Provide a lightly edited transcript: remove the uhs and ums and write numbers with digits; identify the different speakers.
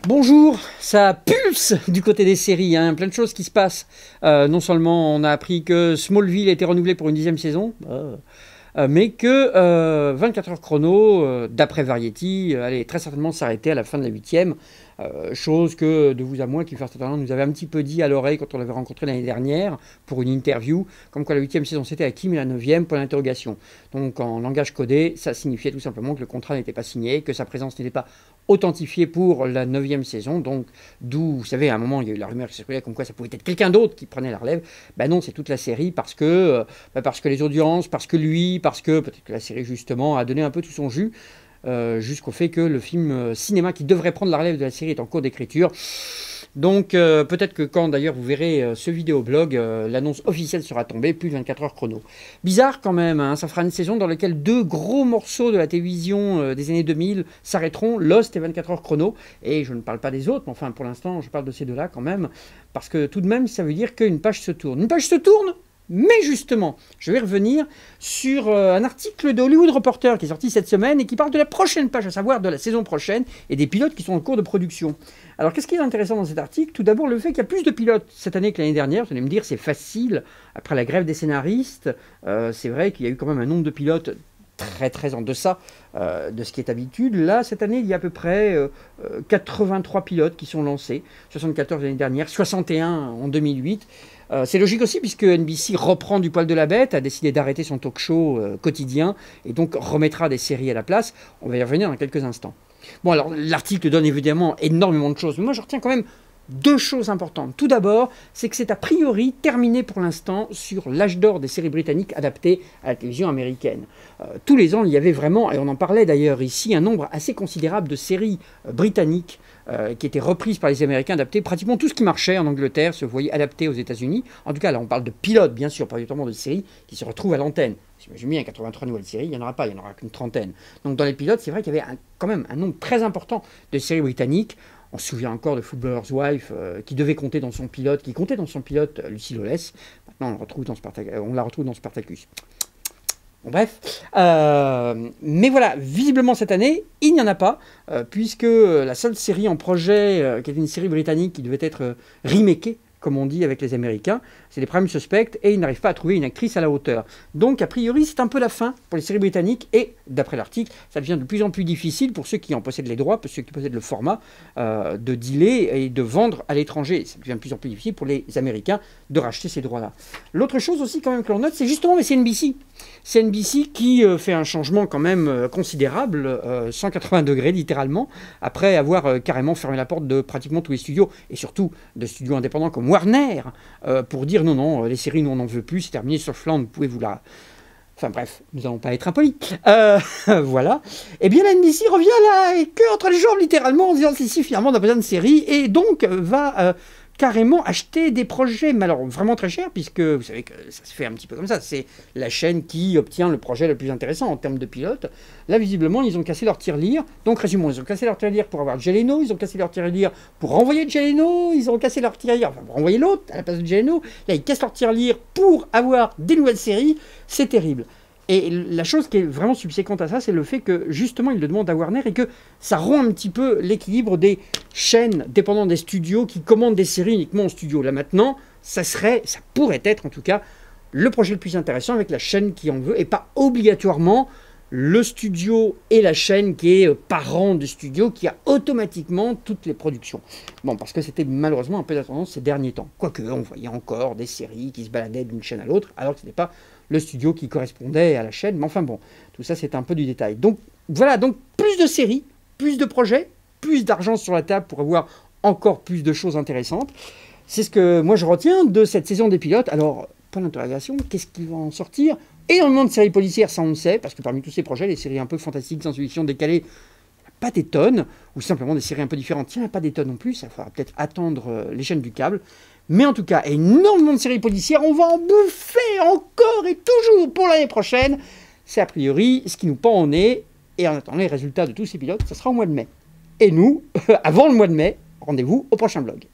Speaker 1: Bonjour, ça pulse du côté des séries, hein, plein de choses qui se passent. Non seulement on a appris que Smallville a été renouvelé pour une 10e saison, mais que 24 heures chrono, d'après Variety, allait très certainement s'arrêter à la fin de la 8e. Chose que de vous à moi, qui nous avait un petit peu dit à l'oreille quand on l'avait rencontré l'année dernière pour une interview, comme quoi la 8e saison c'était acquis, mais la 9e point d'interrogation. Donc en langage codé, ça signifiait tout simplement que le contrat n'était pas signé, que sa présence n'était pas authentifiée pour la 9e saison. Donc d'où, vous savez, à un moment il y a eu la rumeur qui circulait comme quoi ça pouvait être quelqu'un d'autre qui prenait la relève. Ben non, c'est toute la série parce que les audiences, parce que lui, parce que peut-être que la série justement a donné un peu tout son jus. Jusqu'au fait que le film cinéma qui devrait prendre la relève de la série est en cours d'écriture. Donc peut-être que quand d'ailleurs vous verrez ce vidéoblog, l'annonce officielle sera tombée, plus de 24 heures chrono. Bizarre quand même, hein, ça fera une saison dans laquelle deux gros morceaux de la télévision des années 2000 s'arrêteront, Lost et 24 heures chrono. Et je ne parle pas des autres, mais enfin pour l'instant je parle de ces deux-là quand même, parce que tout de même ça veut dire qu'une page se tourne. Une page se tourne, mais justement, je vais revenir sur un article de Hollywood Reporter qui est sorti cette semaine et qui parle de la prochaine page, à savoir de la saison prochaine et des pilotes qui sont en cours de production. Alors qu'est-ce qui est intéressant dans cet article? Tout d'abord le fait qu'il y a plus de pilotes cette année que l'année dernière. Vous allez me dire c'est facile, après la grève des scénaristes, c'est vrai qu'il y a eu quand même un nombre de pilotes très en deçà de ce qui est habitude. Là, cette année, il y a à peu près 83 pilotes qui sont lancés, 74 l'année dernière, 61 en 2008. C'est logique aussi puisque NBC reprend du poil de la bête, a décidé d'arrêter son talk show quotidien et donc remettra des séries à la place. On va y revenir dans quelques instants. Bon, alors l'article donne évidemment énormément de choses, mais moi je retiens quand même deux choses importantes. Tout d'abord, c'est que c'est a priori terminé pour l'instant sur l'âge d'or des séries britanniques adaptées à la télévision américaine. Tous les ans, il y avait vraiment, et on en parlait d'ailleurs ici, un nombre assez considérable de séries britanniques qui étaient reprises par les Américains, adaptées. Pratiquement tout ce qui marchait en Angleterre se voyait adapté aux États-Unis. En tout cas, là, on parle de pilotes, bien sûr, pas notamment de séries qui se retrouvent à l'antenne. Si j'ai mis 83 nouvelles séries, il n'y en aura pas, il n'y en aura qu'une trentaine. Donc dans les pilotes, c'est vrai qu'il y avait quand même un nombre très important de séries britanniques. On se souvient encore de Footballer's Wife, qui devait compter dans son pilote, qui comptait dans son pilote Lucy Lawless. Maintenant, on la retrouve dans Spartacus. Bon, bref. Mais voilà, visiblement cette année, il n'y en a pas, puisque la seule série en projet, qui était une série britannique qui devait être remakée, comme on dit avec les Américains, c'est les Prime Suspects, et ils n'arrivent pas à trouver une actrice à la hauteur. Donc, a priori, c'est un peu la fin pour les séries britanniques, et d'après l'article, ça devient de plus en plus difficile pour ceux qui en possèdent les droits, pour ceux qui possèdent le format, de dealer et de vendre à l'étranger. Ça devient de plus en plus difficile pour les Américains de racheter ces droits-là. L'autre chose aussi, quand même, que l'on note, c'est justement, mais c'est NBC. C'est NBC qui fait un changement quand même considérable, 180 degrés littéralement, après avoir carrément fermé la porte de pratiquement tous les studios, et surtout de studios indépendants comme Warner, pour dire non, les séries, nous on n'en veut plus, c'est terminé, Surfland, vous pouvez vous la... Enfin bref, nous n'allons pas être impolis. Voilà. Et bien la NBC revient là, et que entre les jambes littéralement, en disant si finalement on a besoin de séries, et donc va... carrément acheter des projets, mais alors vraiment très chers, puisque vous savez que ça se fait un petit peu comme ça, c'est la chaîne qui obtient le projet le plus intéressant en termes de pilote. Là, visiblement, ils ont cassé leur tirelire. Donc, résumons, ils ont cassé leur tirelire pour avoir Jay Leno, ils ont cassé leur tirelire pour renvoyer Jay Leno, ils ont cassé leur tirelire pour renvoyer l'autre à la place de Jay Leno. Là, ils cassent leur tirelire pour avoir des nouvelles séries. C'est terrible. Et la chose qui est vraiment subséquente à ça, c'est le fait que justement ils le demandent à Warner et que ça rompt un petit peu l'équilibre des chaînes dépendant des studios qui commandent des séries uniquement en studio. Là maintenant, ça pourrait être en tout cas le projet le plus intéressant avec la chaîne qui en veut et pas obligatoirement le studio et la chaîne qui est parent du studio qui a automatiquement toutes les productions. Bon, parce que c'était malheureusement un peu la tendance ces derniers temps. Quoique, on voyait encore des séries qui se baladaient d'une chaîne à l'autre, alors que ce n'était pas le studio qui correspondait à la chaîne. Mais enfin bon, tout ça c'est un peu du détail. Donc voilà, donc plus de séries, plus de projets, plus d'argent sur la table pour avoir encore plus de choses intéressantes. C'est ce que moi je retiens de cette saison des pilotes. Alors, point d'interrogation, qu'est-ce qui va en sortir? Énormément de séries policières, ça on le sait, parce que parmi tous ces projets, les séries un peu fantastiques, science-fiction, décalées, pas des tonnes, ou simplement des séries un peu différentes, il n'y en a pas des tonnes non plus, ça faudra peut-être attendre les chaînes du câble. Mais en tout cas, énormément de séries policières, on va en bouffer encore et toujours pour l'année prochaine. C'est a priori ce qui nous pend au nez, et en attendant les résultats de tous ces pilotes, ça sera au mois de mai. Et nous, avant le mois de mai, rendez-vous au prochain blog.